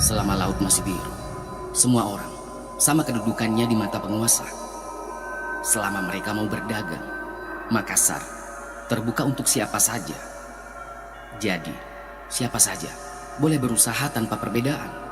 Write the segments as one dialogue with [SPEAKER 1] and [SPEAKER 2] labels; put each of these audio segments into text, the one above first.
[SPEAKER 1] Selama laut masih biru, semua orang sama kedudukannya di mata penguasa. Selama mereka mau berdagang, Makassar terbuka untuk siapa saja. Jadi, siapa saja boleh berusaha tanpa perbedaan.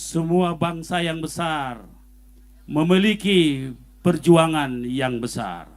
[SPEAKER 2] Semua bangsa yang besar memiliki perjuangan yang besar.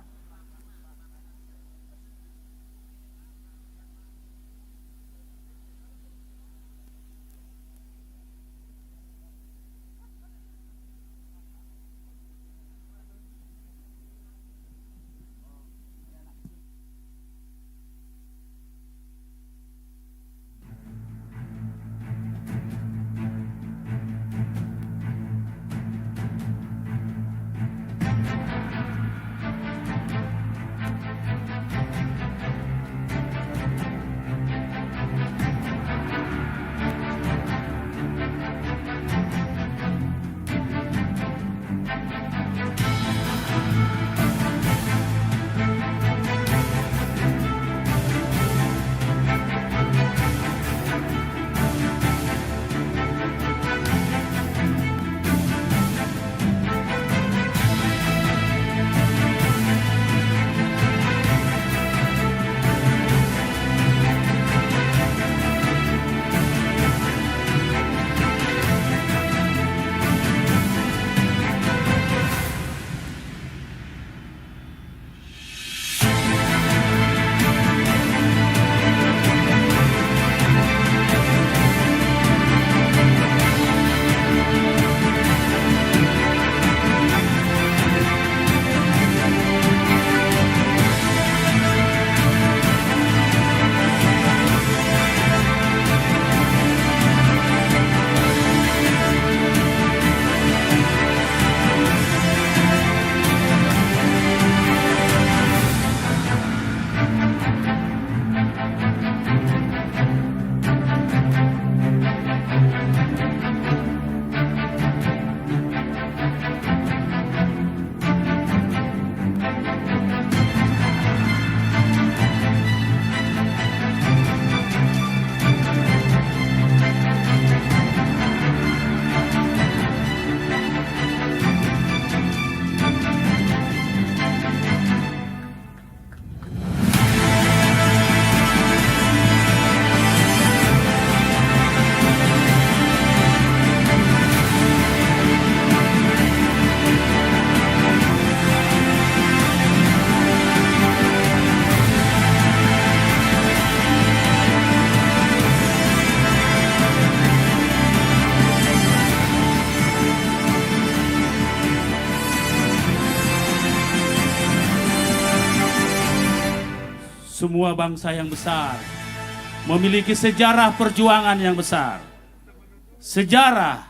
[SPEAKER 2] semua bangsa yang besar memiliki sejarah perjuangan yang besar. Sejarah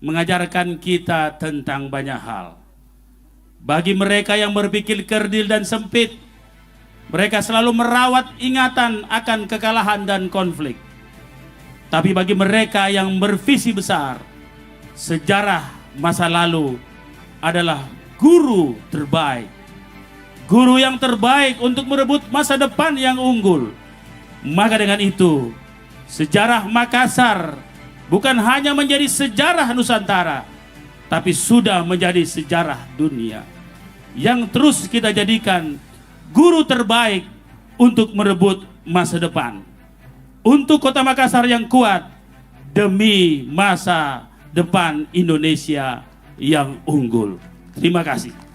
[SPEAKER 2] mengajarkan kita tentang banyak hal. Bagi mereka yang berpikir kerdil dan sempit, mereka selalu merawat ingatan akan kekalahan dan konflik. Tapi bagi mereka yang bervisi besar, sejarah masa lalu adalah guru terbaik. Guru yang terbaik untuk merebut masa depan yang unggul. Maka dengan itu, sejarah Makassar bukan hanya menjadi sejarah Nusantara, tapi sudah menjadi sejarah dunia yang terus kita jadikan guru terbaik untuk merebut masa depan. Untuk Kota Makassar yang kuat demi masa depan Indonesia yang unggul. Terima kasih.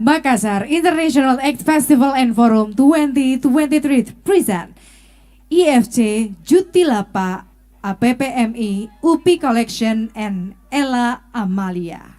[SPEAKER 3] Makassar International Act Festival and Forum 2023 present IFC Jutilapa APPMI UPI Collection and Ella Amalia.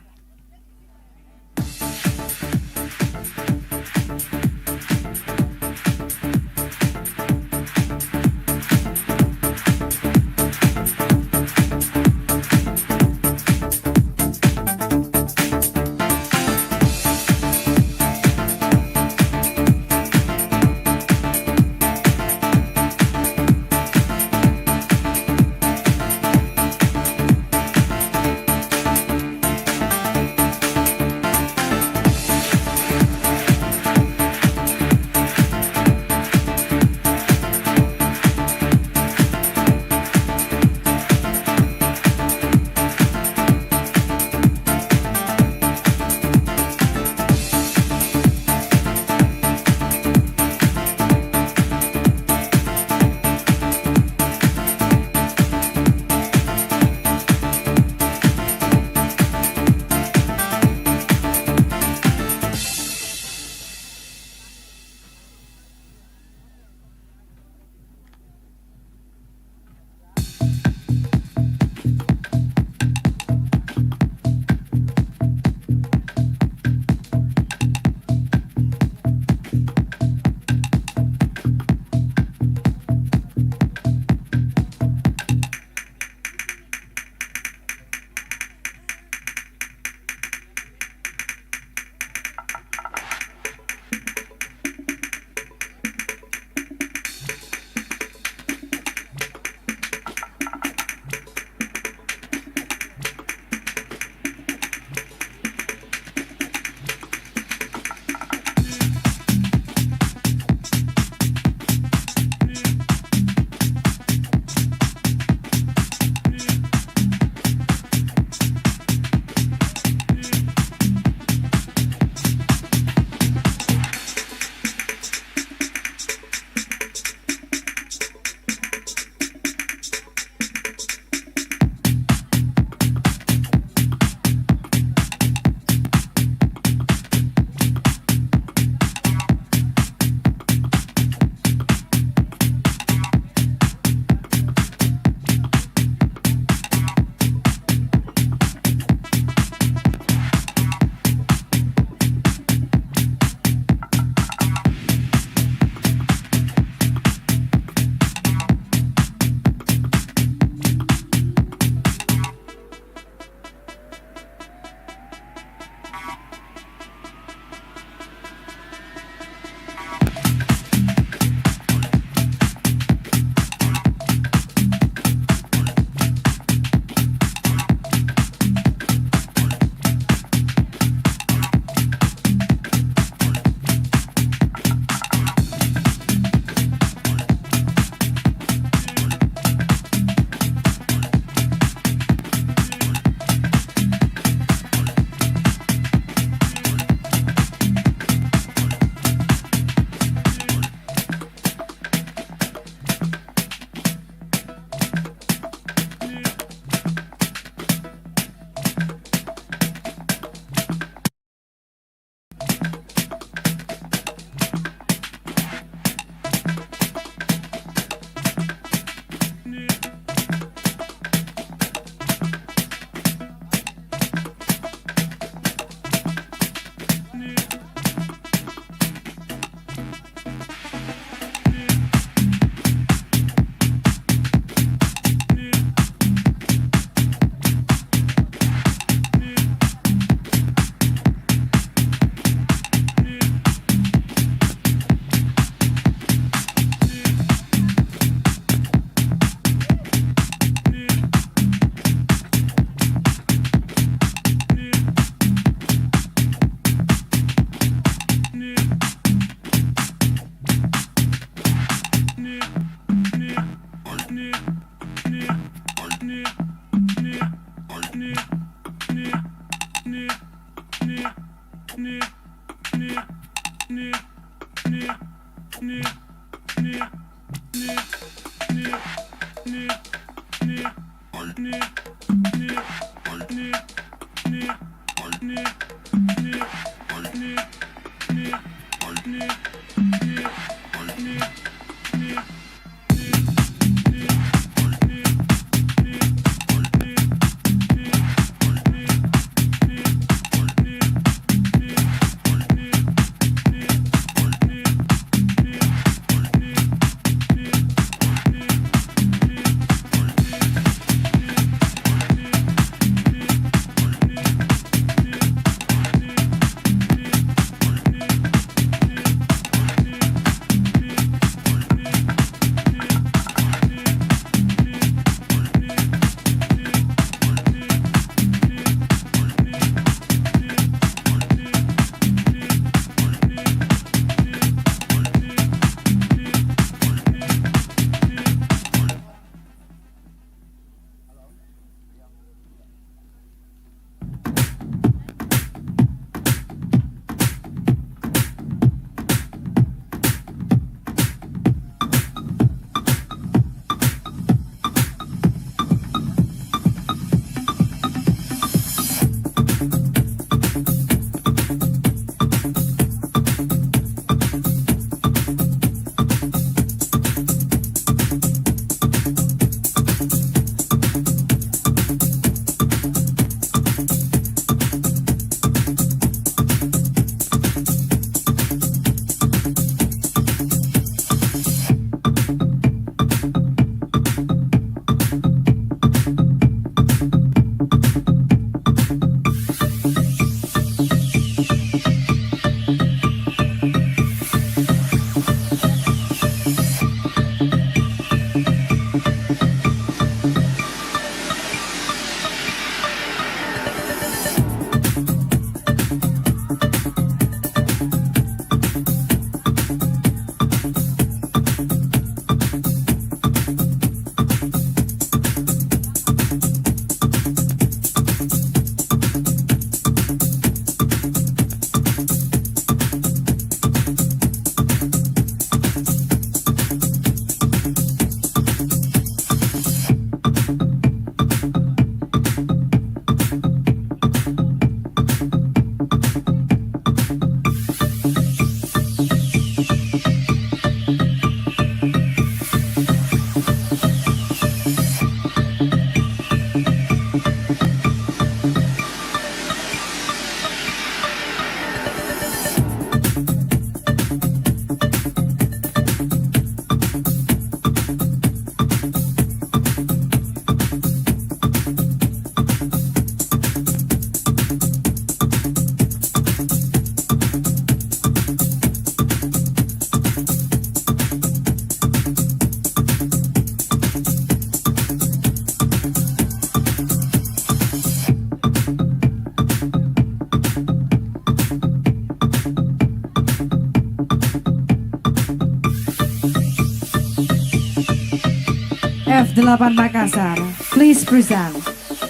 [SPEAKER 3] 8 Makassar, please present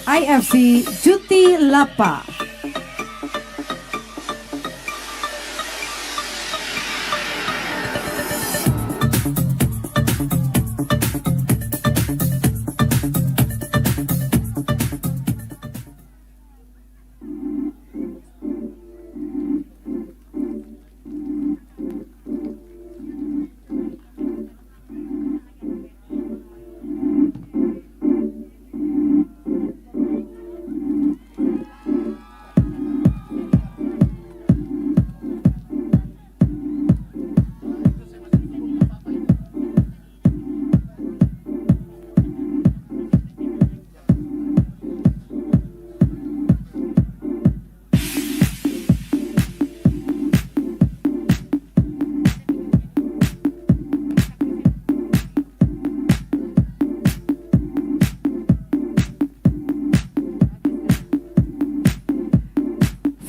[SPEAKER 3] IFC Juti Lapa.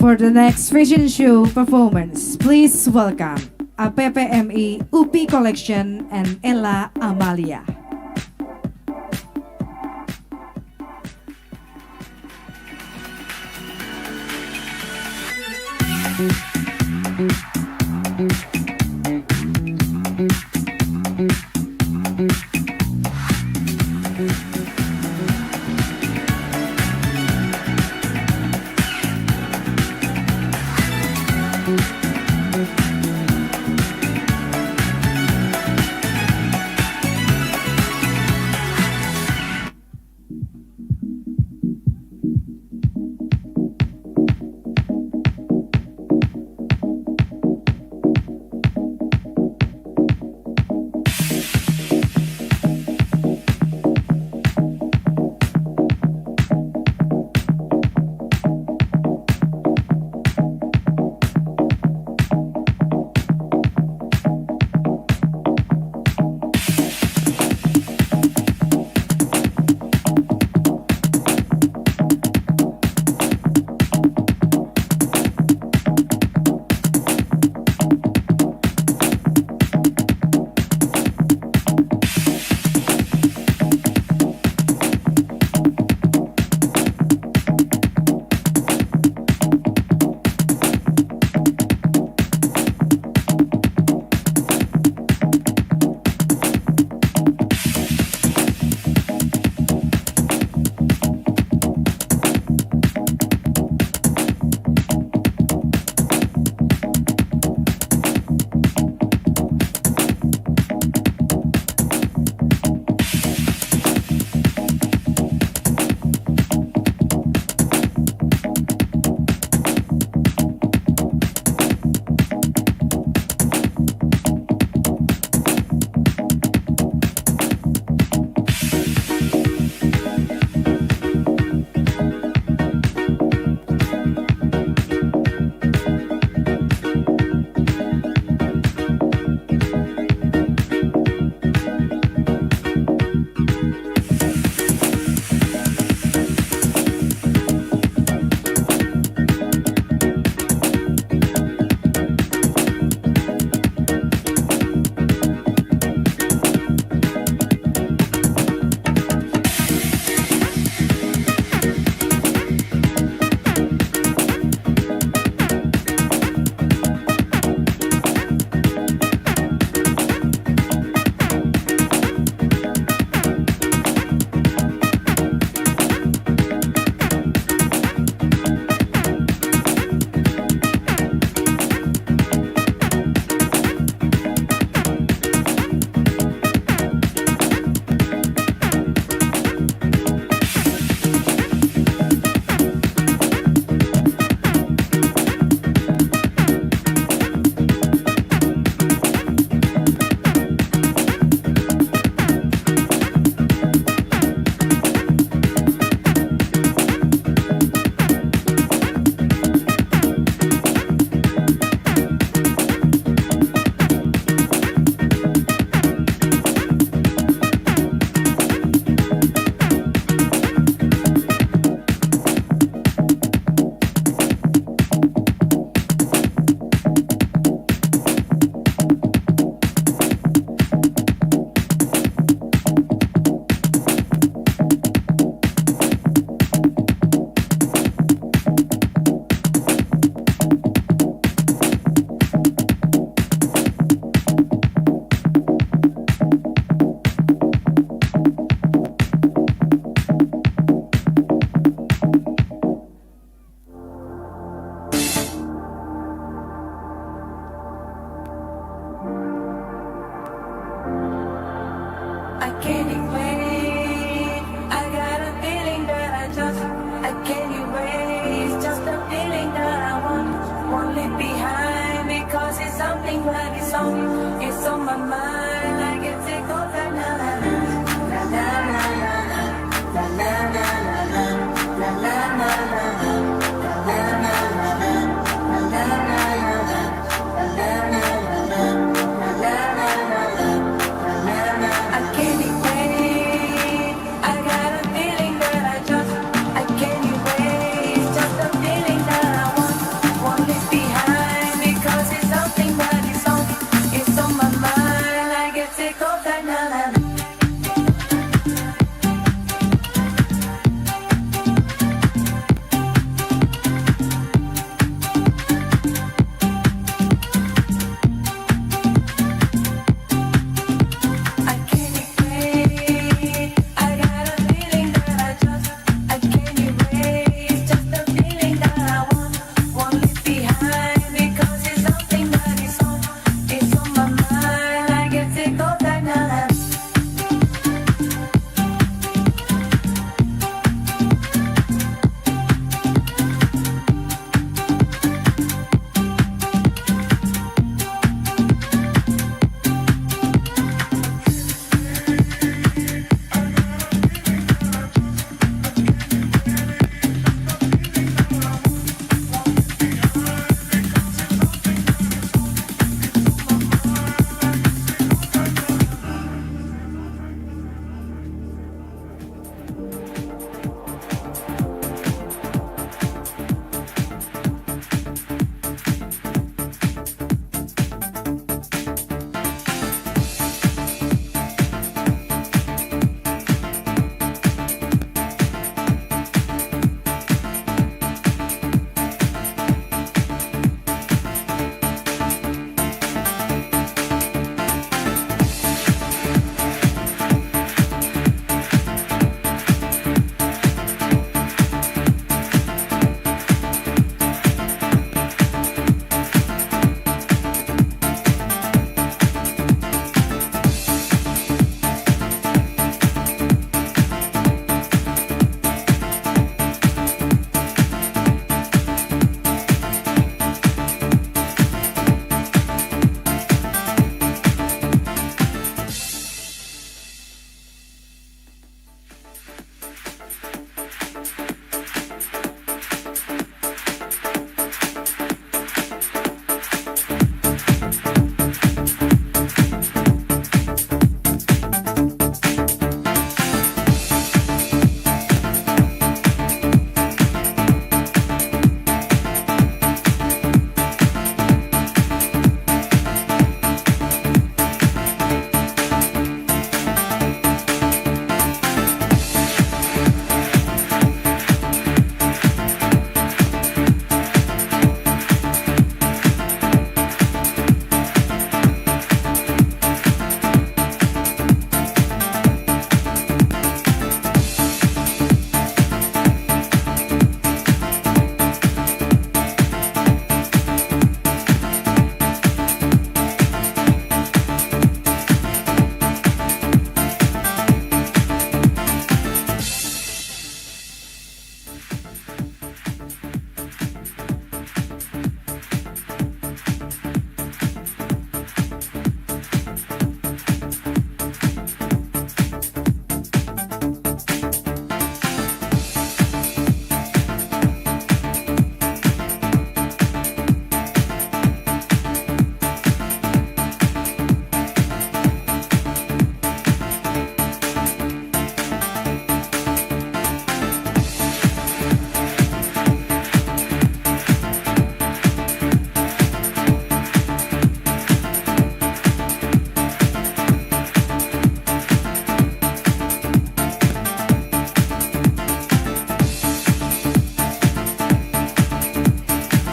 [SPEAKER 3] For the next fashion show performance, please welcome APPMI UPI Collection and Ella Amalia.
[SPEAKER 4] song. It's on my mind. I get to go back na na na na na na na na na na na I can't wait. I got a feeling that I can't erase. Just a feeling that I won't leave behind because it's something that it's on my mind. I get sick of that now. I can't wait. I got a feeling that I can't erase. Just a feeling that I won't leave behind because it's something that it's on my mind. I get sick of that now.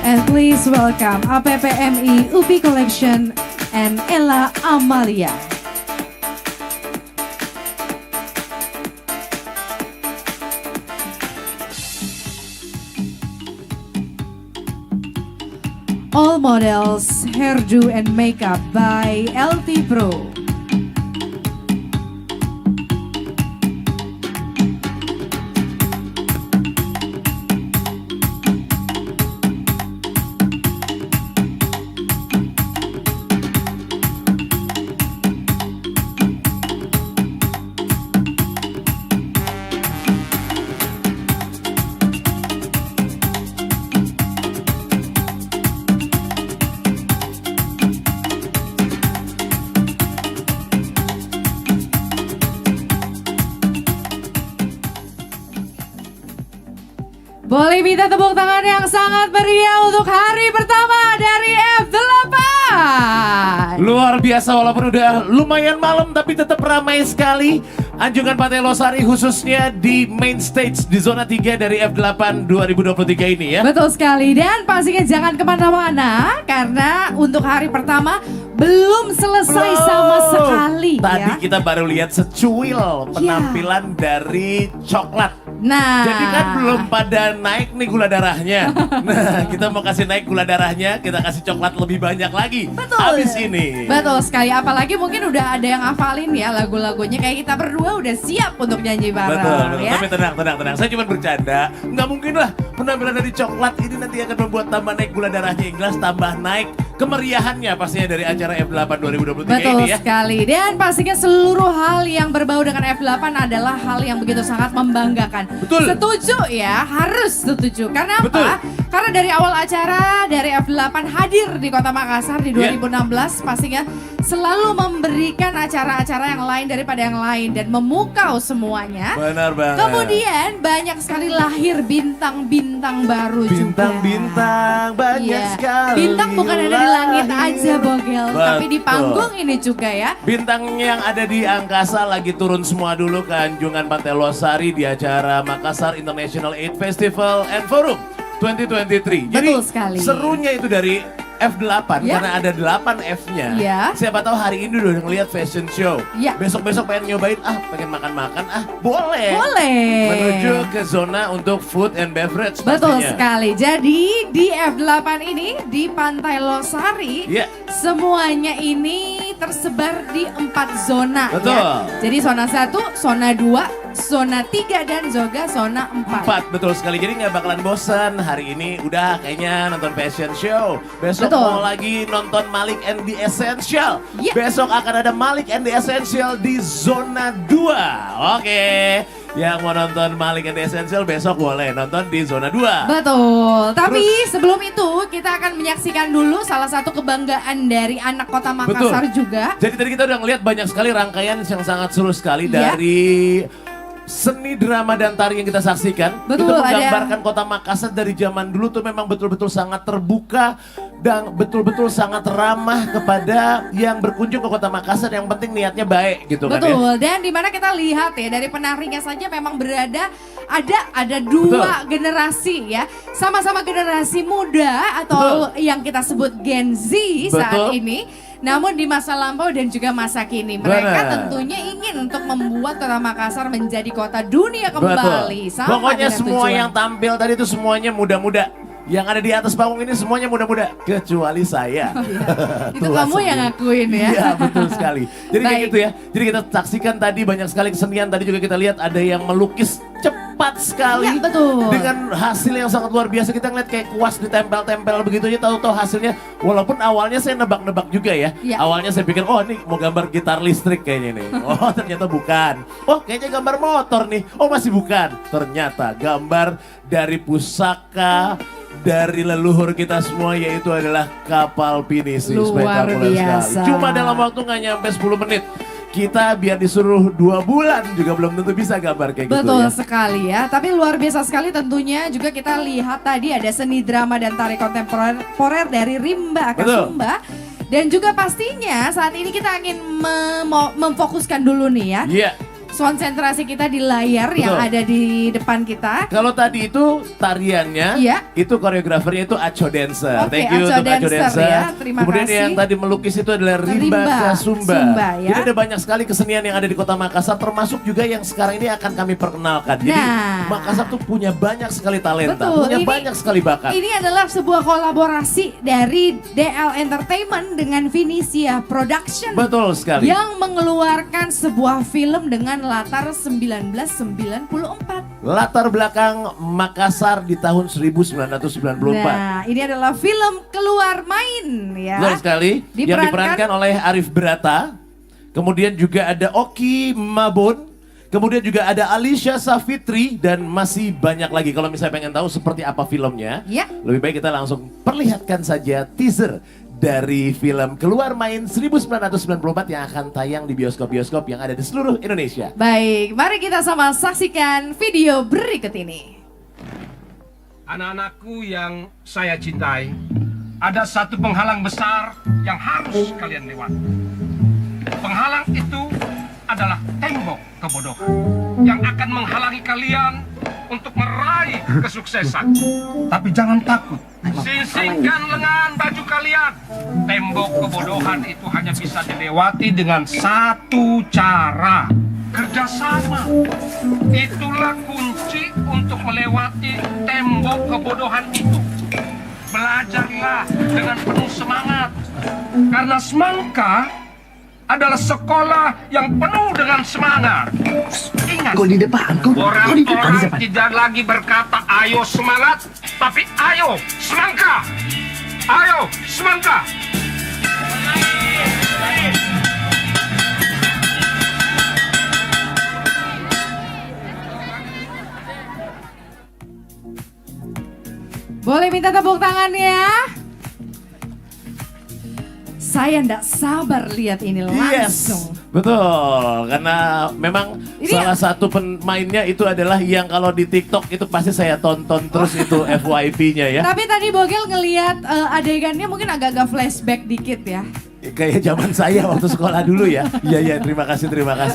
[SPEAKER 3] And please welcome APPMI UPI Collection and Ella Amalia. All models, hairdo and makeup by LT Pro. Boleh minta tepuk tangan yang sangat meriah untuk hari pertama dari F8.
[SPEAKER 5] Luar biasa walaupun udah lumayan malam tapi tetap ramai sekali. Anjungan Pantai Losari khususnya di main stage di zona 3 dari F8 2023 ini ya.
[SPEAKER 3] Betul sekali, dan pastinya jangan kemana-mana karena untuk hari pertama belum selesai sama sekali
[SPEAKER 5] Tadi
[SPEAKER 3] ya.
[SPEAKER 5] kita baru lihat secuil penampilan dari Coklat.
[SPEAKER 3] Nah,
[SPEAKER 5] Jadi kan belum pada naik nih gula darahnya. Nah, kita mau kasih naik gula darahnya, kita kasih coklat lebih banyak lagi.
[SPEAKER 3] betul.
[SPEAKER 5] Habis ini.
[SPEAKER 3] Betul sekali, apalagi mungkin udah ada yang hafalin ya lagu-lagunya, kayak kita berdua udah siap untuk nyanyi bareng
[SPEAKER 5] Betul.
[SPEAKER 3] ya.
[SPEAKER 5] Tapi tenang. Saya cuma bercanda. Nggak mungkin lah penampilan dari Coklat ini nanti akan membuat tambah naik gula darahnya Inglas, tambah naik kemeriahannya pastinya dari acara F8 2023
[SPEAKER 3] Betul
[SPEAKER 5] ini ya.
[SPEAKER 3] sekali, dan pastinya seluruh hal yang berbau dengan F8 adalah hal yang begitu sangat membanggakan.
[SPEAKER 5] Betul.
[SPEAKER 3] Setuju ya, harus setuju. Karena apa?
[SPEAKER 5] Betul.
[SPEAKER 3] Karena dari awal acara dari F8 hadir di Kota Makassar di
[SPEAKER 5] Ya.
[SPEAKER 3] 2016 pastinya selalu memberikan acara-acara yang lain daripada yang lain dan memukau semuanya.
[SPEAKER 5] Benar banget.
[SPEAKER 3] Kemudian banyak sekali lahir bintang-bintang baru juga.
[SPEAKER 5] Bintang-bintang banyak
[SPEAKER 3] Iya.
[SPEAKER 5] sekali.
[SPEAKER 3] Bintang bukan ada di langit
[SPEAKER 5] lahir.
[SPEAKER 3] aja Bogel, tapi di
[SPEAKER 5] Betul.
[SPEAKER 3] panggung ini juga ya.
[SPEAKER 5] Bintang yang ada di angkasa lagi turun semua dulu ke Anjungan Pantai Losari di acara Makassar International Aid Festival and Forum 2023. Jadi
[SPEAKER 3] Betul sekali.
[SPEAKER 5] serunya itu dari F8
[SPEAKER 3] Ya.
[SPEAKER 5] karena ada 8 F-nya.
[SPEAKER 3] Ya.
[SPEAKER 5] Siapa tahu hari ini udah ngeliat fashion show.
[SPEAKER 3] Ya.
[SPEAKER 5] Besok-besok pengen nyobain, pengen makan-makan, boleh.
[SPEAKER 3] Boleh.
[SPEAKER 5] Menuju ke zona untuk food and beverage
[SPEAKER 3] Betul
[SPEAKER 5] pastinya.
[SPEAKER 3] sekali. Jadi di F8 ini di Pantai Losari
[SPEAKER 5] Iya.
[SPEAKER 3] semuanya ini tersebar di 4 zona
[SPEAKER 5] Betul.
[SPEAKER 3] ya. Jadi zona 1, zona 2, zona 3 dan juga zona 4.
[SPEAKER 5] Betul sekali, jadi nggak bakalan bosan. Hari ini udah kayaknya nonton fashion show. Besok
[SPEAKER 3] Betul.
[SPEAKER 5] mau lagi nonton Malik and the Essential.
[SPEAKER 3] Ya.
[SPEAKER 5] Besok akan ada Malik and the Essential di zona 2. Oke, yang mau nonton Malik and the Essential besok boleh nonton di zona 2.
[SPEAKER 3] Betul, tapi sebelum itu kita akan menyaksikan dulu salah satu kebanggaan dari anak kota Makassar juga.
[SPEAKER 5] Jadi tadi kita udah ngeliat banyak sekali rangkaian yang sangat seru sekali
[SPEAKER 3] Ya.
[SPEAKER 5] dari seni drama dan tari yang kita saksikan.
[SPEAKER 3] Betul,
[SPEAKER 5] itu
[SPEAKER 3] ada-
[SPEAKER 5] menggambarkan kota Makassar dari zaman dulu tuh memang betul-betul sangat terbuka dan betul-betul sangat ramah kepada yang berkunjung ke kota Makassar. Yang penting niatnya baik gitu kan ya.
[SPEAKER 3] Betul, dan dimana kita lihat ya dari penarinya saja memang berada ada dua generasi ya, sama-sama generasi muda atau yang kita sebut Gen Z saat
[SPEAKER 5] Betul.
[SPEAKER 3] ini. Namun di masa lampau dan juga masa kini mereka
[SPEAKER 5] Benar.
[SPEAKER 3] tentunya ingin untuk membuat kota Makassar menjadi kota dunia kembali.
[SPEAKER 5] Betul.
[SPEAKER 3] Sama
[SPEAKER 5] Pokoknya
[SPEAKER 3] dengan
[SPEAKER 5] semua
[SPEAKER 3] tujuan.
[SPEAKER 5] yang tampil tadi itu semuanya muda-muda. Yang ada di atas panggung ini semuanya muda-muda kecuali saya.
[SPEAKER 3] Itu
[SPEAKER 5] Tua
[SPEAKER 3] kamu yang
[SPEAKER 5] sendiri.
[SPEAKER 3] ngakuin ya.
[SPEAKER 5] Iya, betul sekali. Jadi kayak
[SPEAKER 3] Baik.
[SPEAKER 5] gitu ya. Jadi kita saksikan tadi banyak sekali kesenian. Tadi juga kita lihat ada yang melukis cepat sekali.
[SPEAKER 3] Iya, betul.
[SPEAKER 5] Dengan hasil yang sangat luar biasa. Kita ngeliat kayak kuas ditempel-tempel begitu aja, tahu-tahu hasilnya. Walaupun awalnya saya nebak-nebak juga ya.
[SPEAKER 3] Iya.
[SPEAKER 5] Awalnya saya pikir, oh ini mau gambar gitar listrik kayaknya nih. Oh ternyata bukan. Oh kayaknya gambar motor nih. Oh masih bukan. Ternyata gambar dari pusaka dari leluhur kita semua, yaitu adalah kapal pinisi.
[SPEAKER 3] Luar
[SPEAKER 5] Spektakuler
[SPEAKER 3] biasa.
[SPEAKER 5] sekali. Cuma dalam waktu nggak nyampe 10 menit. Kita biar disuruh 2 bulan juga belum tentu bisa gambar kayak gitu
[SPEAKER 3] Betul
[SPEAKER 5] ya.
[SPEAKER 3] sekali ya, tapi luar biasa sekali tentunya juga kita lihat tadi ada seni drama dan tari kontemporer dari Rimba
[SPEAKER 5] Betul.
[SPEAKER 3] Kasumba. Dan juga pastinya saat ini kita ingin memfokuskan dulu nih ya.
[SPEAKER 5] Iya.
[SPEAKER 3] Konsentrasi kita di layar yang
[SPEAKER 5] Betul.
[SPEAKER 3] ada di depan kita.
[SPEAKER 5] Kalau tadi itu tariannya,
[SPEAKER 3] Iya.
[SPEAKER 5] itu koreografernya itu Aco Dancer.
[SPEAKER 3] Oke,
[SPEAKER 5] Thank you
[SPEAKER 3] Aco
[SPEAKER 5] untuk Aco
[SPEAKER 3] Dancer
[SPEAKER 5] Dancer.
[SPEAKER 3] ya, terima
[SPEAKER 5] Kemudian
[SPEAKER 3] kasih.
[SPEAKER 5] yang tadi melukis itu adalah Rimba
[SPEAKER 3] Rimba
[SPEAKER 5] Kasumba.
[SPEAKER 3] Sumba, ya.
[SPEAKER 5] Jadi ada banyak sekali kesenian yang ada di kota Makassar, termasuk juga yang sekarang ini akan kami perkenalkan. Jadi
[SPEAKER 3] Nah.
[SPEAKER 5] Makassar tuh punya banyak sekali talenta,
[SPEAKER 3] Betul,
[SPEAKER 5] punya
[SPEAKER 3] ini-
[SPEAKER 5] banyak sekali bakat.
[SPEAKER 3] Ini adalah sebuah kolaborasi dari DL Entertainment dengan Vinisia Production.
[SPEAKER 5] Betul sekali.
[SPEAKER 3] Yang mengeluarkan sebuah film dengan latar 1994.
[SPEAKER 5] Latar belakang Makassar di tahun 1994.
[SPEAKER 3] Nah, ini adalah film Keluar Main ya.
[SPEAKER 5] Betul sekali. Yang diperankan oleh Arif Brata. Kemudian juga ada Oki Mabon. Kemudian juga ada Alicia Safitri. Dan masih banyak lagi. Kalau misalnya pengen tahu seperti apa filmnya.
[SPEAKER 3] Ya.
[SPEAKER 5] Lebih baik kita langsung perlihatkan saja teaser dari film Keluar Main 1994 yang akan tayang di bioskop-bioskop yang ada di seluruh Indonesia.
[SPEAKER 3] Baik, mari kita sama saksikan video berikut ini.
[SPEAKER 6] Anak-anakku yang saya cintai, ada satu penghalang besar yang harus kalian lewati. Penghalang itu adalah tembok kebodohan yang akan menghalangi kalian untuk meraih kesuksesan. Tapi jangan takut. Singsingkan lengan baju kalian. Tembok kebodohan itu hanya bisa dilewati dengan satu cara. Kerjasama. Itulah kunci untuk melewati tembok kebodohan itu. Belajarlah dengan penuh semangat. Karena semangka adalah sekolah yang penuh dengan semangat. Ingat, orang-orang tidak lagi berkata ayo semangat, tapi ayo semangka. Ayo semangka.
[SPEAKER 3] Boleh minta tepuk tangannya? Saya ndak sabar lihat ini langsung.
[SPEAKER 5] Betul, karena memang
[SPEAKER 3] Ini
[SPEAKER 5] salah satu pemainnya itu adalah yang kalau di TikTok itu pasti saya tonton terus itu FYP-nya ya.
[SPEAKER 3] Tapi tadi Bogel ngelihat adegannya mungkin agak-agak flashback dikit ya.
[SPEAKER 5] Kayak zaman saya waktu sekolah dulu ya. Iya, terima kasih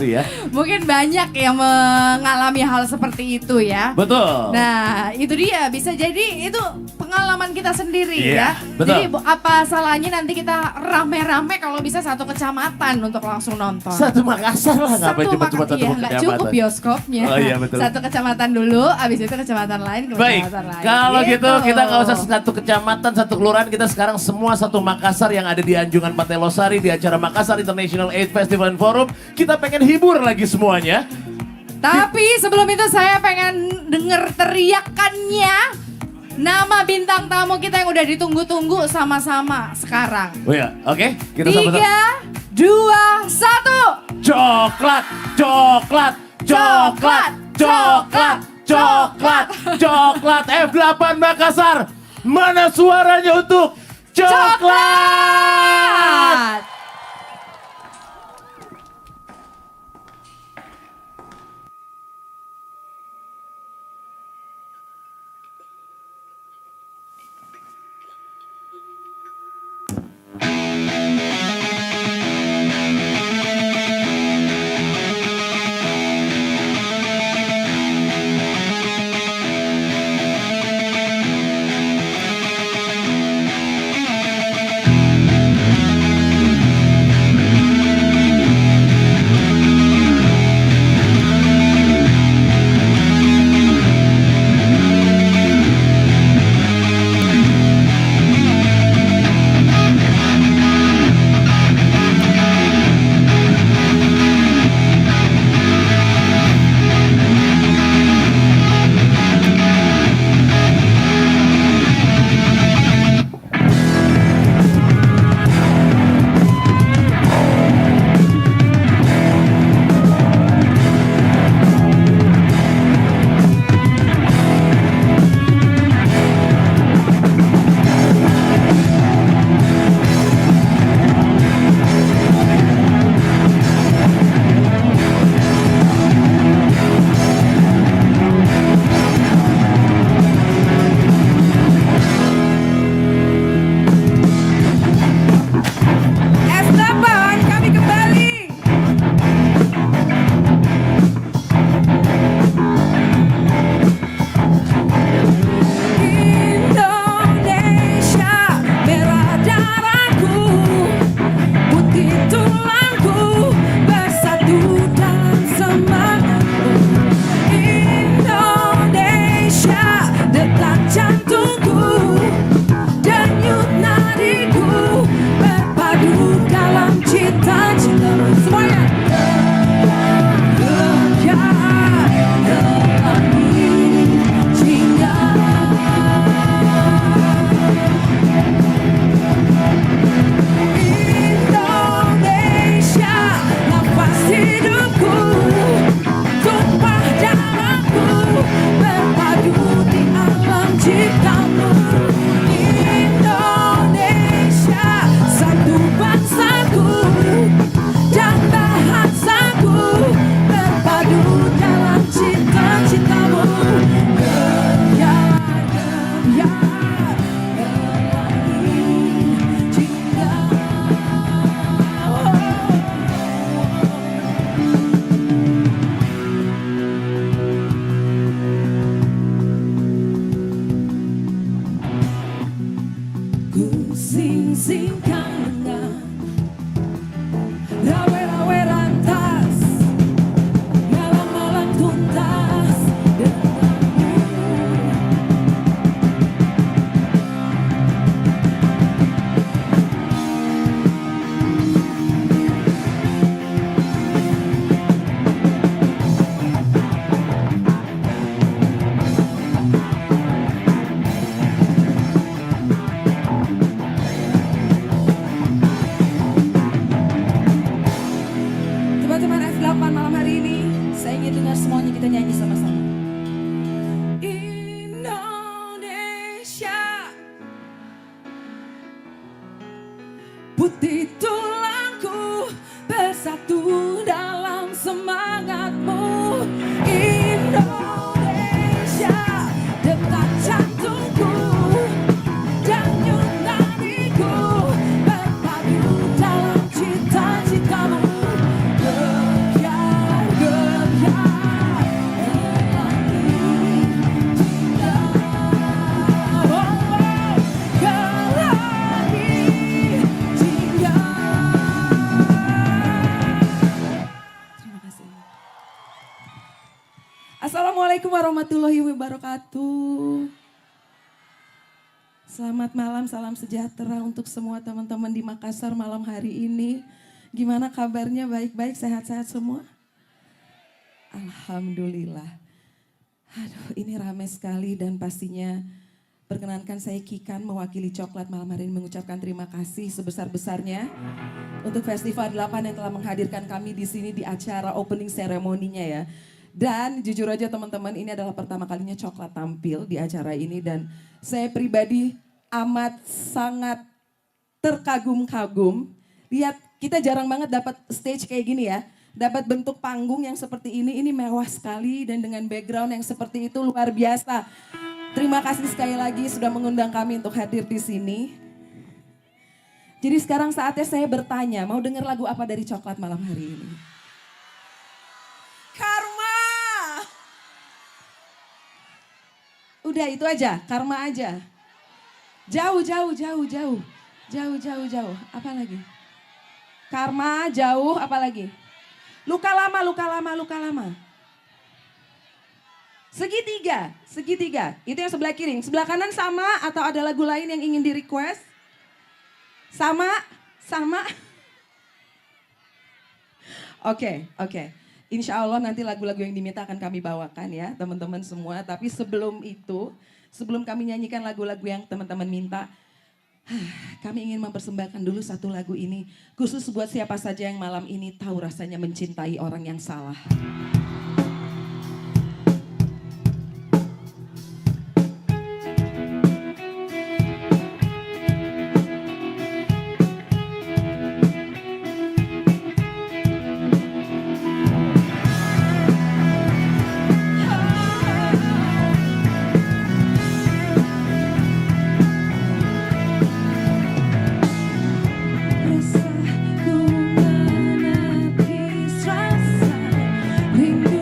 [SPEAKER 5] ya.
[SPEAKER 3] Mungkin banyak yang mengalami hal seperti itu ya.
[SPEAKER 5] Betul.
[SPEAKER 3] Nah, itu dia bisa jadi itu pengalaman kita sendiri
[SPEAKER 5] Iya,
[SPEAKER 3] ya.
[SPEAKER 5] betul.
[SPEAKER 3] Jadi apa salahnya nanti kita rame-rame kalau bisa satu kecamatan untuk langsung nonton.
[SPEAKER 5] Satu Makassar lah, ngapain cuma satu
[SPEAKER 3] iya, nggak
[SPEAKER 5] kecamatan.
[SPEAKER 3] cukup bioskopnya.
[SPEAKER 5] Oh iya, betul.
[SPEAKER 3] Satu kecamatan dulu, abis itu kecamatan lain,
[SPEAKER 5] Baik,
[SPEAKER 3] kecamatan lain.
[SPEAKER 5] kalau gitu kita nggak usah satu kecamatan, satu kelurahan, kita sekarang semua satu Makassar yang ada di Anjungan Pantai Losari di acara Makassar International AIDS Festival and Forum. Kita pengen hibur lagi semuanya.
[SPEAKER 3] Tapi sebelum itu saya pengen denger teriakannya nama bintang tamu kita yang udah ditunggu-tunggu sama-sama sekarang.
[SPEAKER 5] Oh ya, oke, kita sama-sama.
[SPEAKER 3] 3, 2, 1.
[SPEAKER 5] Coklat, coklat, coklat, coklat, coklat, coklat F8 Makassar. Mana suaranya untuk coklat?
[SPEAKER 7] putih tulangku bersatu dalam semangatmu. Indonesia, detak jantungku dan nyunaniku berpadu dalam cita-citamu. Gebiar, gebiar, pelangi cinta. Oh, oh, pelangi cinta. Terima kasih. Assalamualaikum warahmatullahi wabarakatuh. Selamat malam, salam sejahtera untuk semua teman-teman di Makassar malam hari ini. Gimana kabarnya? Baik-baik, sehat-sehat semua? Alhamdulillah. Aduh, ini ramai sekali dan pastinya perkenankan saya Kikan mewakili Coklat malam hari ini mengucapkan terima kasih sebesar-besarnya untuk Festival 8 yang telah menghadirkan kami di sini di acara opening ceremony-nya ya. Dan jujur aja teman-teman, ini adalah pertama kalinya Coklat tampil di acara ini dan saya pribadi amat sangat terkagum-kagum. Lihat, kita jarang banget dapat stage kayak gini ya. Dapat bentuk panggung yang seperti ini mewah sekali dan dengan background yang seperti itu luar biasa. Terima kasih sekali lagi sudah mengundang kami untuk hadir di sini. Jadi sekarang saatnya saya bertanya, mau dengar lagu apa dari Coklat malam hari ini? Karma. Udah itu aja, Karma aja. Jauh. Apa lagi? Karma, jauh, apa lagi? Luka lama. Segitiga. Itu yang sebelah kiri. Sebelah kanan sama atau ada lagu lain yang ingin di request? Sama. Oke. Insya Allah nanti lagu-lagu yang diminta akan kami bawakan ya teman-teman semua. Tapi sebelum itu, sebelum kami nyanyikan lagu-lagu yang teman-teman minta, kami ingin mempersembahkan dulu satu lagu ini. Khusus buat siapa saja yang malam ini tahu rasanya mencintai orang yang salah. Resahku menepis rasa rindu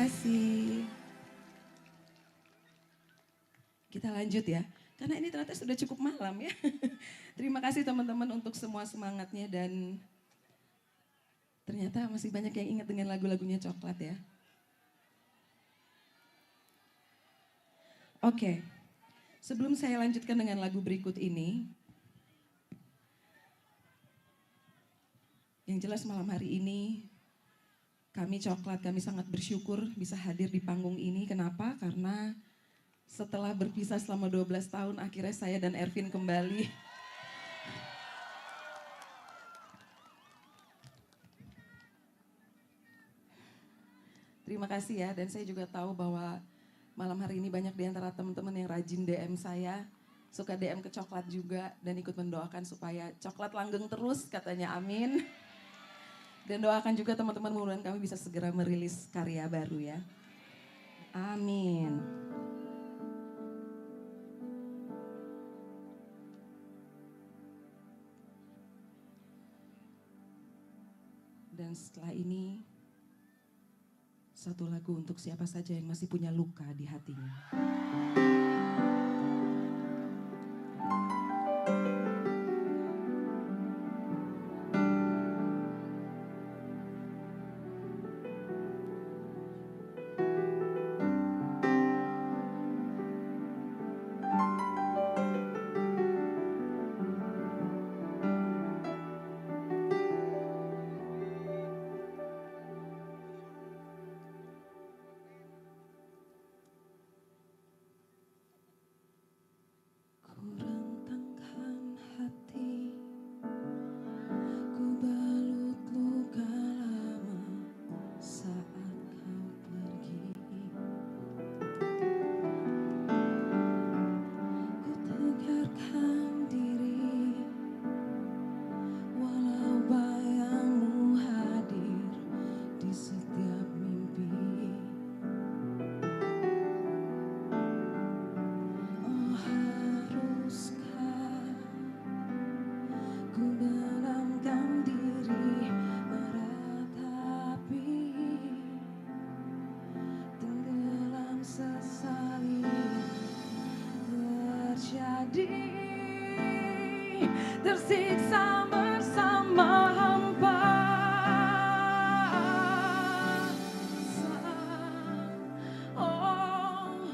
[SPEAKER 7] kasih. Kita lanjut ya, karena ini ternyata sudah cukup malam ya. Terima kasih teman-teman untuk semua semangatnya dan ternyata masih banyak yang ingat dengan lagu-lagunya Coklat ya. Oke, sebelum saya lanjutkan dengan lagu berikut ini, yang jelas malam hari ini kami Coklat, kami sangat bersyukur bisa hadir di panggung ini. Kenapa? Karena setelah berpisah selama 12 tahun, akhirnya saya dan Ervin kembali. Terima kasih ya, dan saya juga tahu bahwa malam hari ini banyak di antara teman-teman yang rajin DM saya, suka DM ke Coklat juga, dan ikut mendoakan supaya Coklat langgeng terus, katanya amin. Dan doakan juga teman-teman mudah-mudahan kami bisa segera merilis karya baru ya. Amin. Dan setelah ini, satu lagu untuk siapa saja yang masih punya luka di hatinya. Ku rentangkan hati, ku balut luka lama saat kau pergi. Ku tegarkan diri, walau bayangmu hadir di setiap mimpi. Oh, haruskah ku benamkan diri meratapi tenggelam sesali terjadi, tersiksa bersama hampa. Oh,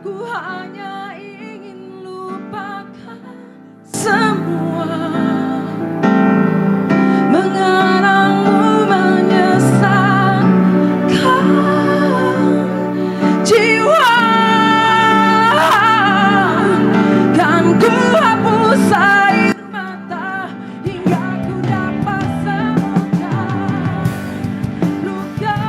[SPEAKER 7] ku hanya ingin lupakan semua, mengenangmu menyesatkan jiwa. Kan ku hapus air mata hingga ku dapat sembuhkan luka.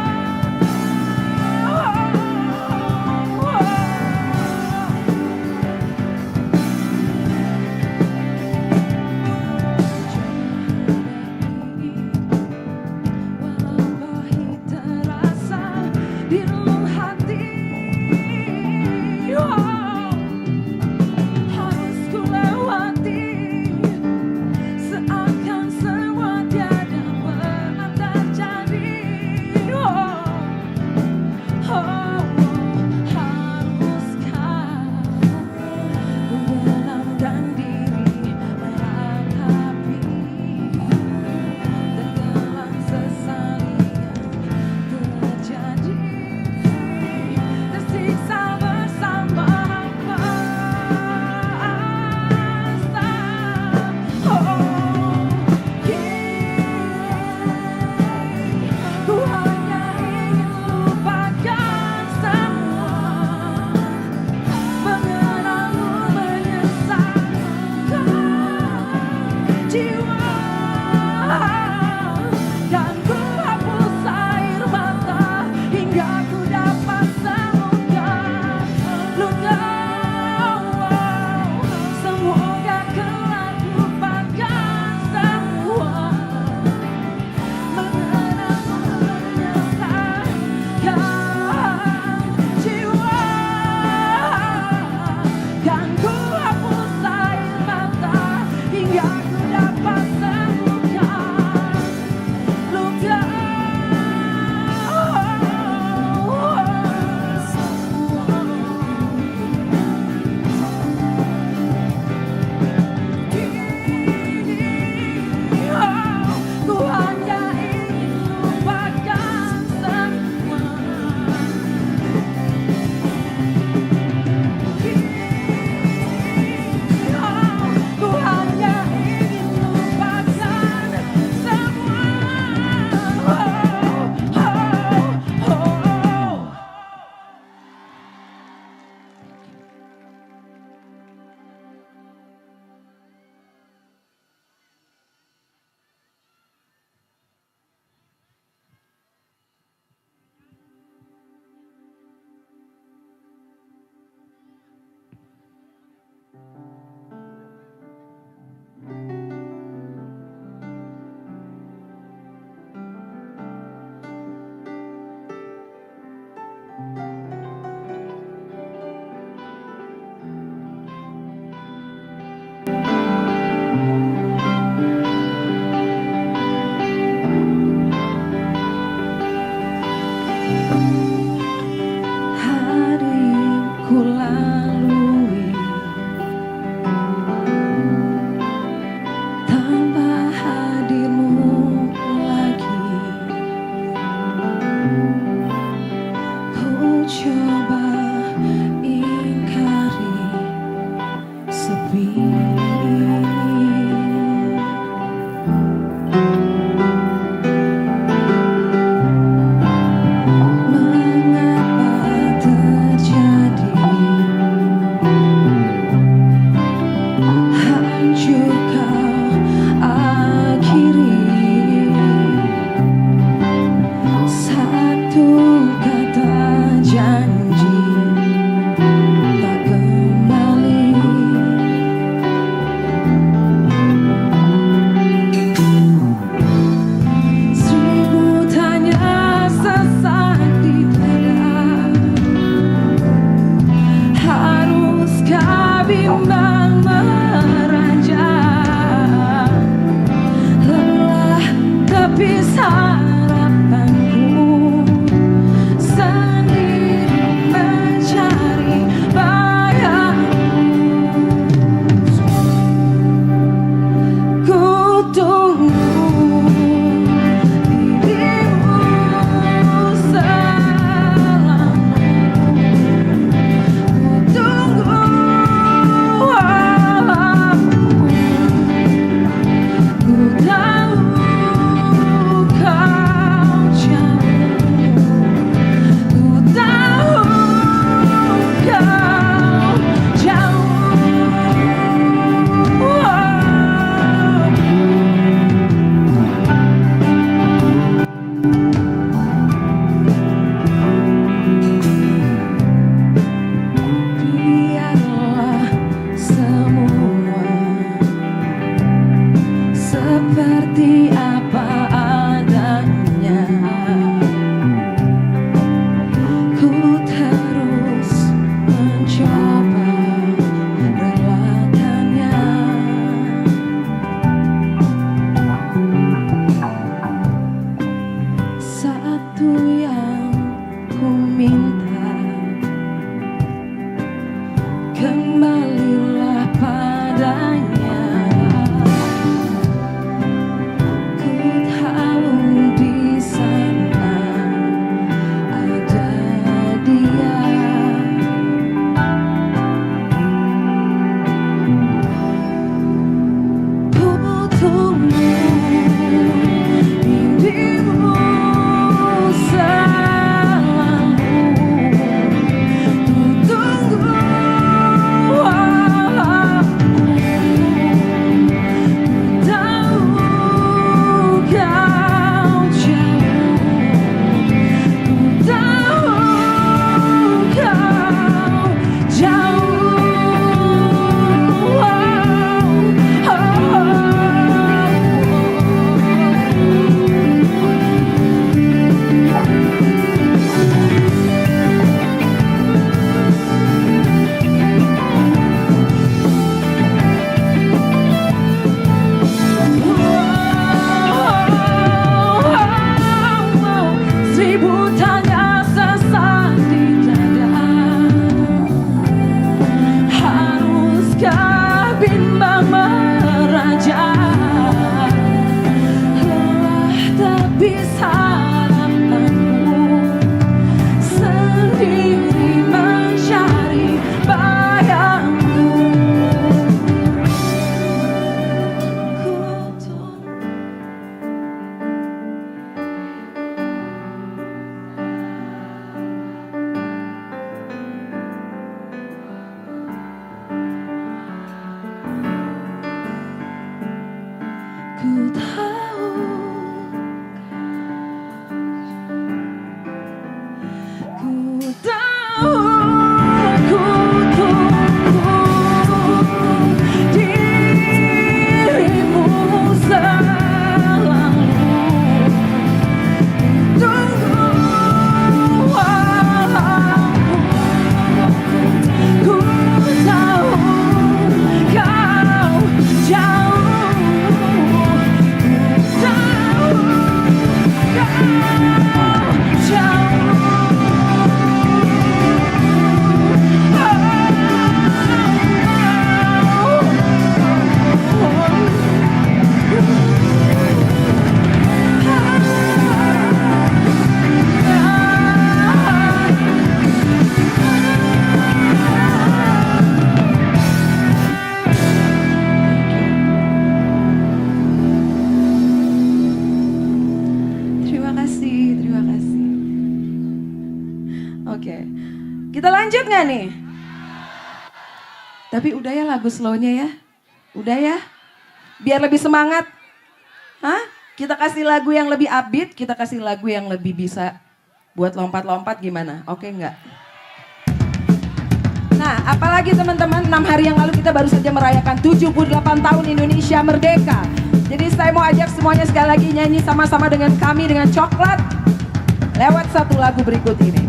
[SPEAKER 7] kasih, terima kasih. Oke, kita lanjut nggak nih? Tapi udah ya lagu slownya ya, udah ya, biar lebih semangat. Hah? Kita kasih lagu yang lebih upbeat, kita kasih lagu yang lebih bisa buat lompat-lompat gimana? Oke nggak? Nah, apalagi teman-teman, 6 hari yang lalu kita baru saja merayakan 78 tahun Indonesia Merdeka. Jadi saya mau ajak semuanya sekali lagi nyanyi sama-sama dengan kami, dengan Coklat, lewat satu lagu berikut ini.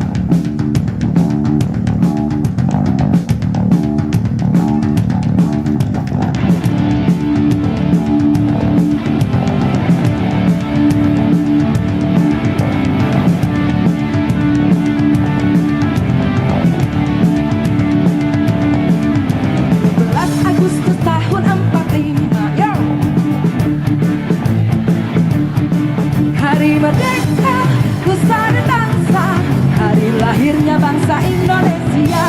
[SPEAKER 7] Hari merdeka, nusa dan bangsa, hari lahirnya bangsa Indonesia.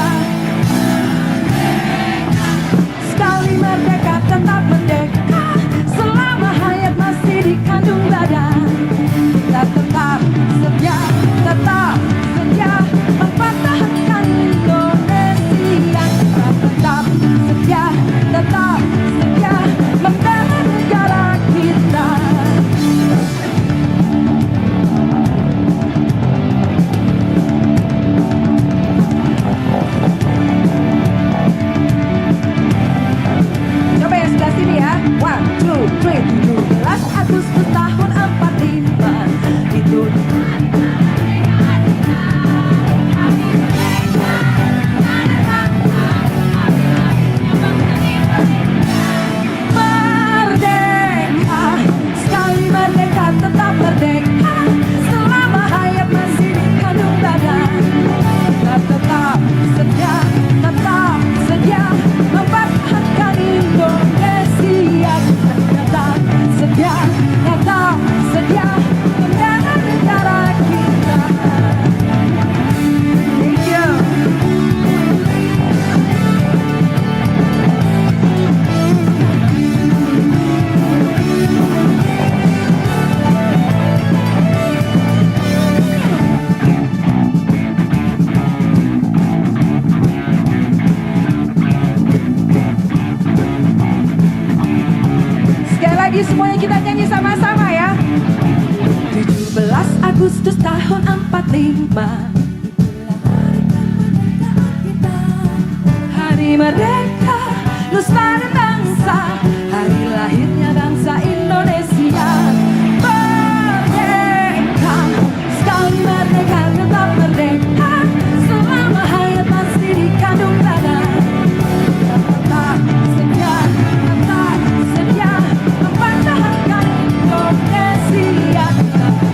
[SPEAKER 7] Sekali merdeka tetap merdeka, selama hayat masih dikandung badan. Kita tetap setia mempertahankan Indonesia. Kita tetap setia membela negara kita. Coba yang sebelah sini ya. 1, 2, 3. 17 Agustus tahun 45 itu merdeka. Sekali merdeka tetap merdeka, selama hayat masih dikandung badan. Kita tetap setia mempertahankan Indonesia. Tetap setia membela negara kita. Thank you. Sekali lagi semuanya kita nyanyi sama-sama ya. 17 Agustus tahun 45, hari merdeka, nusa dan bangsa, hari lahirnya bangsa Indonesia. Merdeka, sekali merdeka tetap merdeka, selama hayat masih dikandung badan. Kita tetap setia mempertahankan Indonesia. Kita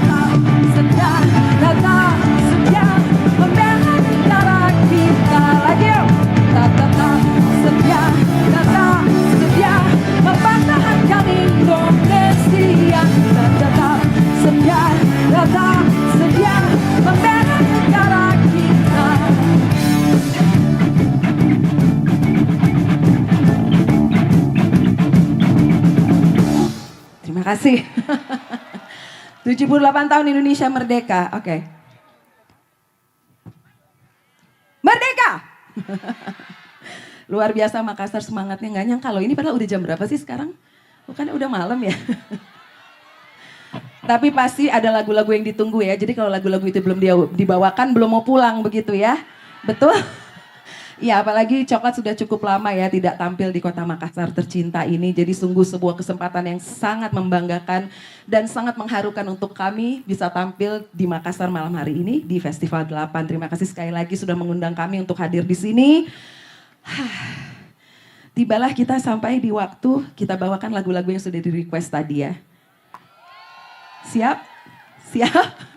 [SPEAKER 7] tetap setia membela negara kita. Lagi yuk. Kita tetap setia mempertahankan Indonesia. Kita tetap setia membela negara kita. Terima kasih. 78 tahun Indonesia merdeka. Oke. Merdeka. Luar biasa Makassar semangatnya, nggak nyangka loh ini padahal udah jam berapa sih sekarang? Bukan udah malam ya. Tapi pasti ada lagu-lagu yang ditunggu ya. Jadi kalau lagu-lagu itu belum dibawakan belum mau pulang begitu ya. Betul? Ya apalagi Coklat sudah cukup lama ya tidak tampil di kota Makassar tercinta ini. Jadi sungguh sebuah kesempatan yang sangat membanggakan dan sangat mengharukan untuk kami bisa tampil di Makassar malam hari ini di Festival 8. Terima kasih sekali lagi sudah mengundang kami untuk hadir di sini. Tibalah kita sampai di waktu kita bawakan lagu-lagu yang sudah di request tadi ya. Siap? Siap?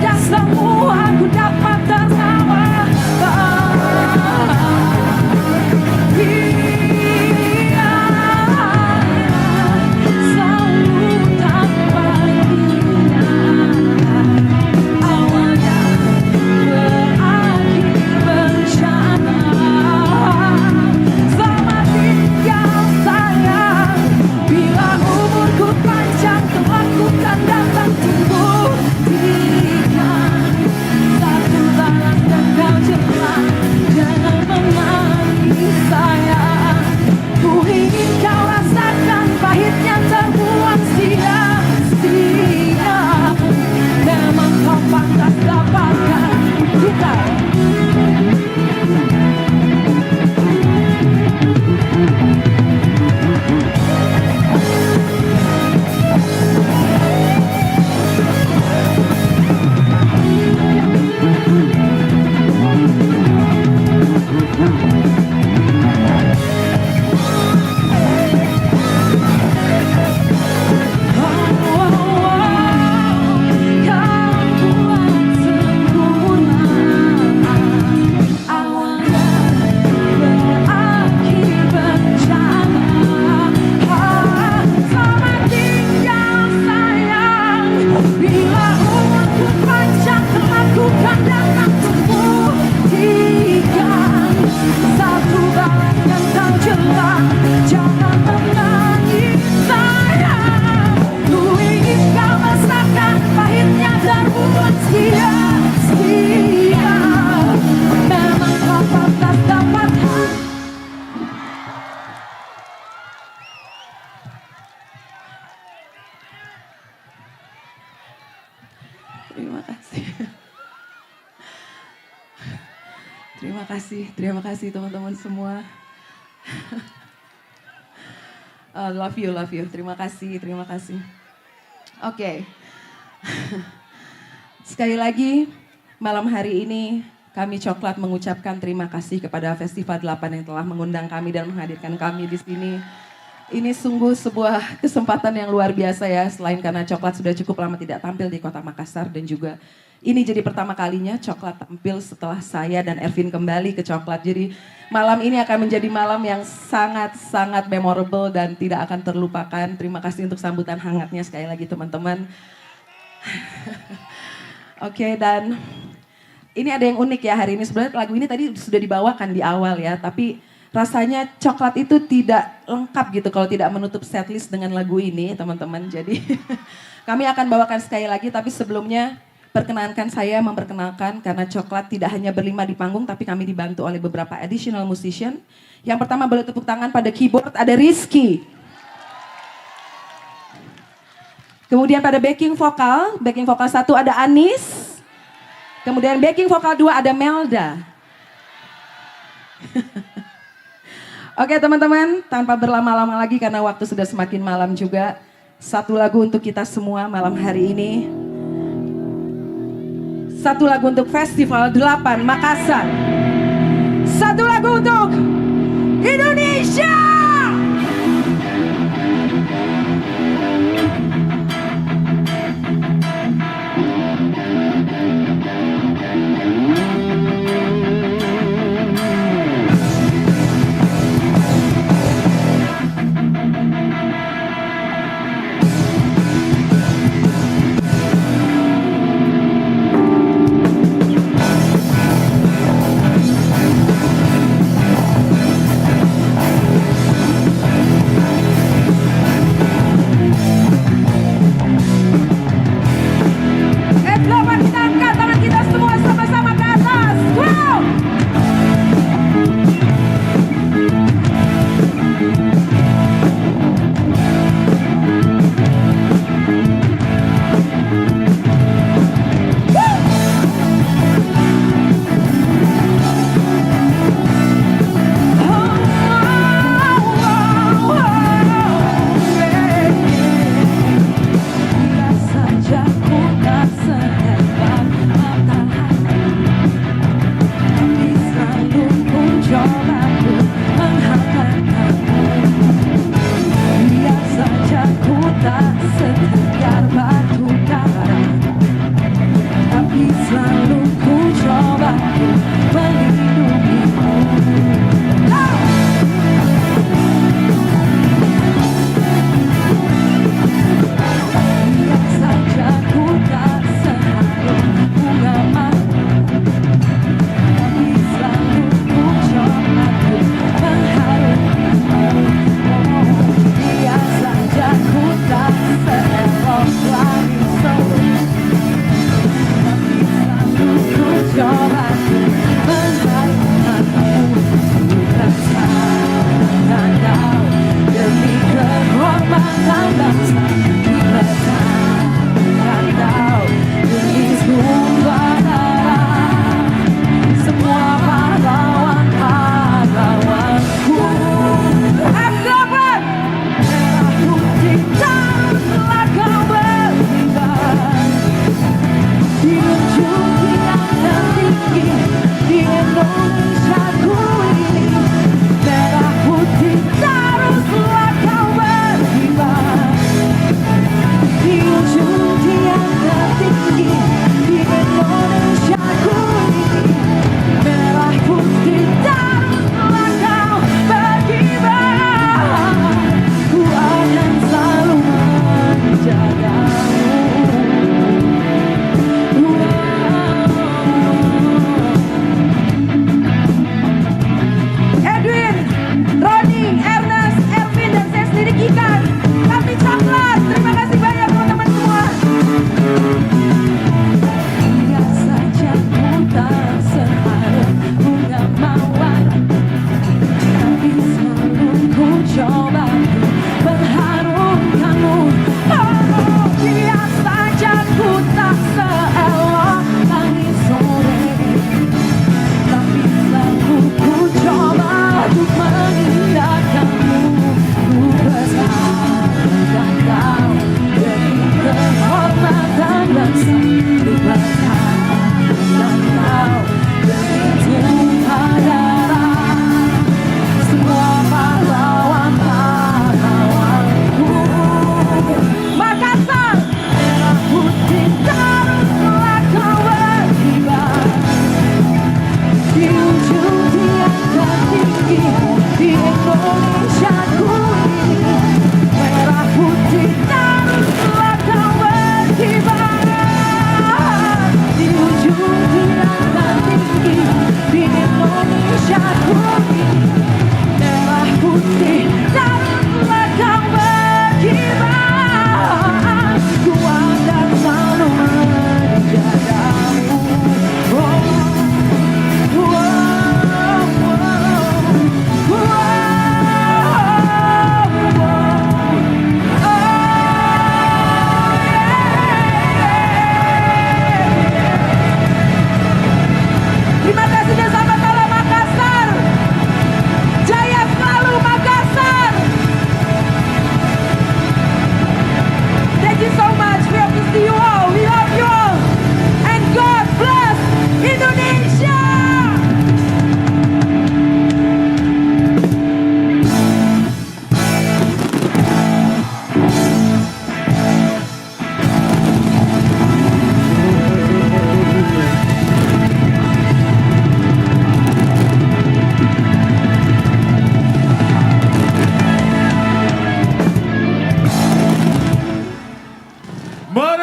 [SPEAKER 7] dan semua ku dapat tertawa. Dia selalu tanpa hianat. Awalnya berakhir bencana. Selamat tinggal sayang. Bila umurku panjang telah ku kan datang buktikan. Satu barang dan kau jelas, jangan menangis sayang. Ku ingin kau rasakan pahitnya terbuang sia-sia. Memang kau pantas dapatkan kita. Terima kasih teman-teman semua. Love you. Terima kasih. Oke. Sekali lagi, malam hari ini kami Coklat mengucapkan terima kasih kepada Festival 8 yang telah mengundang kami dan menghadirkan kami di sini. Ini sungguh sebuah kesempatan yang luar biasa ya, selain karena Coklat sudah cukup lama tidak tampil di Kota Makassar dan juga ini jadi pertama kalinya Coklat tampil setelah saya dan Ervin kembali ke Coklat. Jadi malam ini akan menjadi malam yang sangat-sangat memorable dan tidak akan terlupakan. Terima kasih untuk sambutan hangatnya sekali lagi teman-teman. Oke, dan ini ada yang unik ya hari ini. Sebenarnya lagu ini tadi sudah dibawakan di awal ya, tapi rasanya Coklat itu tidak lengkap gitu kalau tidak menutup setlist dengan lagu ini teman-teman. Jadi kami akan bawakan sekali lagi, tapi sebelumnya perkenankan saya memperkenalkan karena Coklat tidak hanya berlima di panggung tapi kami dibantu oleh beberapa additional musician. Yang pertama boleh tepuk tangan pada keyboard ada Rizky. Kemudian pada backing vokal 1 ada Anis. Kemudian backing vokal 2 ada Melda. Oke teman-teman, tanpa berlama-lama lagi karena waktu sudah semakin malam juga. Satu lagu untuk kita semua malam hari ini. Satu lagu untuk Festival 8 Makassar. Satu lagu untuk Indonesia.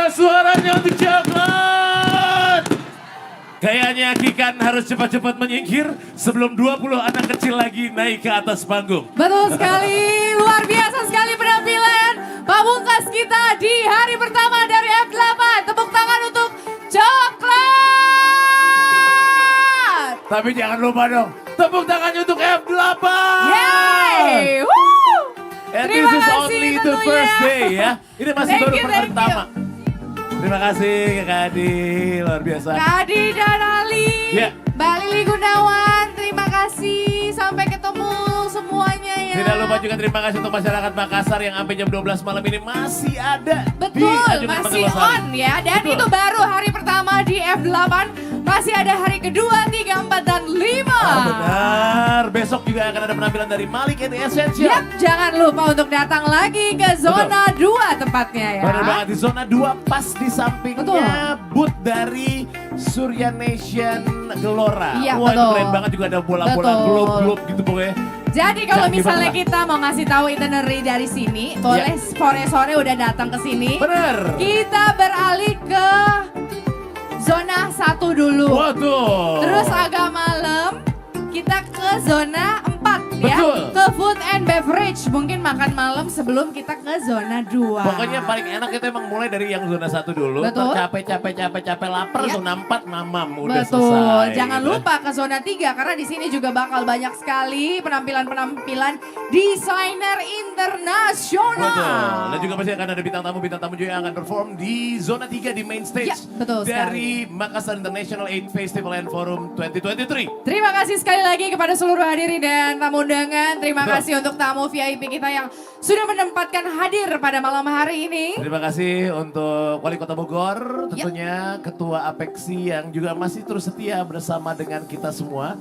[SPEAKER 5] suaranya untuk coklat. Kayaknya Kikan harus cepat-cepat menyingkir sebelum 20 anak kecil lagi naik ke atas panggung.
[SPEAKER 3] Betul sekali, luar biasa sekali penampilan pamungkas kita di hari pertama dari F8. Tepuk tangan untuk coklat.
[SPEAKER 5] Tapi jangan lupa dong, tepuk tangannya untuk F8.
[SPEAKER 3] Yeay, woo.
[SPEAKER 5] And
[SPEAKER 3] Terima
[SPEAKER 5] this is
[SPEAKER 3] kasih
[SPEAKER 5] only the
[SPEAKER 3] tentunya.
[SPEAKER 5] first day ya. Ini masih
[SPEAKER 3] Thank
[SPEAKER 5] baru
[SPEAKER 3] you,
[SPEAKER 5] pertama.
[SPEAKER 3] thank you.
[SPEAKER 5] Terima kasih Kak Adi, luar biasa.
[SPEAKER 3] Kak Adi dan Ali,
[SPEAKER 5] Ya.
[SPEAKER 3] Mbak Lili Gunawan, terima kasih. Sampai ketemu semuanya ya.
[SPEAKER 5] Tidak lupa juga terima kasih untuk masyarakat Makassar yang sampai jam 12 malam ini masih ada di
[SPEAKER 3] Betul,
[SPEAKER 5] Anjungan
[SPEAKER 3] masih
[SPEAKER 5] Pengelolaan.
[SPEAKER 3] on ya. Dan
[SPEAKER 5] Betul.
[SPEAKER 3] itu baru hari pertama di F8. Masih ada hari kedua, 3, 4, dan 5.
[SPEAKER 5] Benar, besok juga akan ada penampilan dari Malik and the Essential.
[SPEAKER 3] Yap, jangan lupa untuk datang lagi ke zona 2 tempatnya ya.
[SPEAKER 5] Benar banget, di zona 2 pas di sampingnya booth dari Surya Nation Gelora.
[SPEAKER 3] Iya,
[SPEAKER 5] Wah, itu
[SPEAKER 3] betul.
[SPEAKER 5] keren banget juga ada bola-bola
[SPEAKER 3] Betul.
[SPEAKER 5] globe-globe gitu pokoknya.
[SPEAKER 3] Jadi kalau
[SPEAKER 5] Canggih
[SPEAKER 3] misalnya
[SPEAKER 5] banget
[SPEAKER 3] kita mau ngasih tahu itinerary dari sini, boleh sore-sore udah datang ke sini.
[SPEAKER 5] Bener.
[SPEAKER 3] Kita beralih ke zona 1 dulu.
[SPEAKER 5] Waduh.
[SPEAKER 3] Terus agak malam kita ke zona 4 ya.
[SPEAKER 5] Betul.
[SPEAKER 3] Ke food and beverage. Mungkin makan malam sebelum kita ke zona 2.
[SPEAKER 5] Pokoknya paling enak itu emang mulai dari yang zona 1 dulu.
[SPEAKER 3] Betul.
[SPEAKER 5] Capek lapar,
[SPEAKER 3] Iya.
[SPEAKER 5] zona 4 mamam udah
[SPEAKER 3] Betul,
[SPEAKER 5] selesai.
[SPEAKER 3] jangan
[SPEAKER 5] gitu.
[SPEAKER 3] lupa ke zona 3 karena di sini juga bakal banyak sekali penampilan-penampilan desainer internasional.
[SPEAKER 5] Betul. Dan juga pasti akan ada bintang tamu juga yang akan perform di zona 3 di main stage.
[SPEAKER 3] Ya, betul
[SPEAKER 5] dari Makassar International 8 Festival and Forum 2023.
[SPEAKER 3] Terima kasih sekali lagi kepada seluruh hadirin dan tamu undangan. Terima
[SPEAKER 5] Betul.
[SPEAKER 3] kasih untuk tamu VIP kita yang sudah menempatkan hadir pada malam hari ini.
[SPEAKER 5] Terima kasih untuk Wali Kota Bogor,
[SPEAKER 3] Ya.
[SPEAKER 5] tentunya Ketua Apexi yang juga masih terus setia bersama dengan kita semua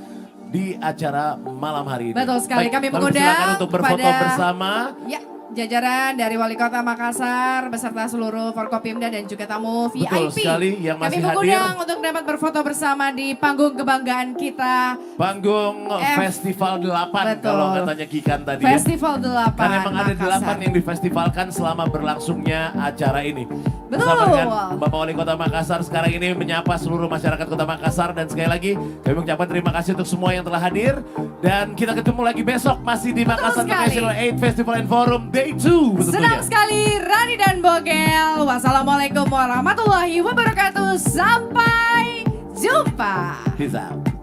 [SPEAKER 5] di acara malam hari ini.
[SPEAKER 3] Betul sekali, kami
[SPEAKER 5] persilakan
[SPEAKER 3] mengundang
[SPEAKER 5] untuk berfoto
[SPEAKER 3] kepada-
[SPEAKER 5] bersama.
[SPEAKER 3] Ya, jajaran dari Wali Kota Makassar beserta seluruh Forkopimda dan juga tamu VIP.
[SPEAKER 5] Betul sekali, yang masih
[SPEAKER 3] Kami mengundang untuk dapat berfoto bersama di panggung kebanggaan kita.
[SPEAKER 5] Panggung Festival 8
[SPEAKER 3] Betul.
[SPEAKER 5] kalau katanya Kikan tadi ya.
[SPEAKER 3] Festival 8
[SPEAKER 5] Karena emang ada 8
[SPEAKER 3] Makassar.
[SPEAKER 5] yang difestivalkan selama berlangsungnya acara ini.
[SPEAKER 3] Betul.
[SPEAKER 5] Bersama dengan Bapak Wali Kota Makassar sekarang ini menyapa seluruh masyarakat Kota Makassar. Dan sekali lagi kami mengucapkan terima kasih untuk semua yang telah hadir. Dan kita ketemu lagi besok masih di Makassar
[SPEAKER 3] sekali.
[SPEAKER 5] International 8 Festival and Forum Day 2.
[SPEAKER 3] Senang sekali Rani dan Bogel. Wassalamualaikum warahmatullahi wabarakatuh. Sampai jumpa.
[SPEAKER 5] Peace out.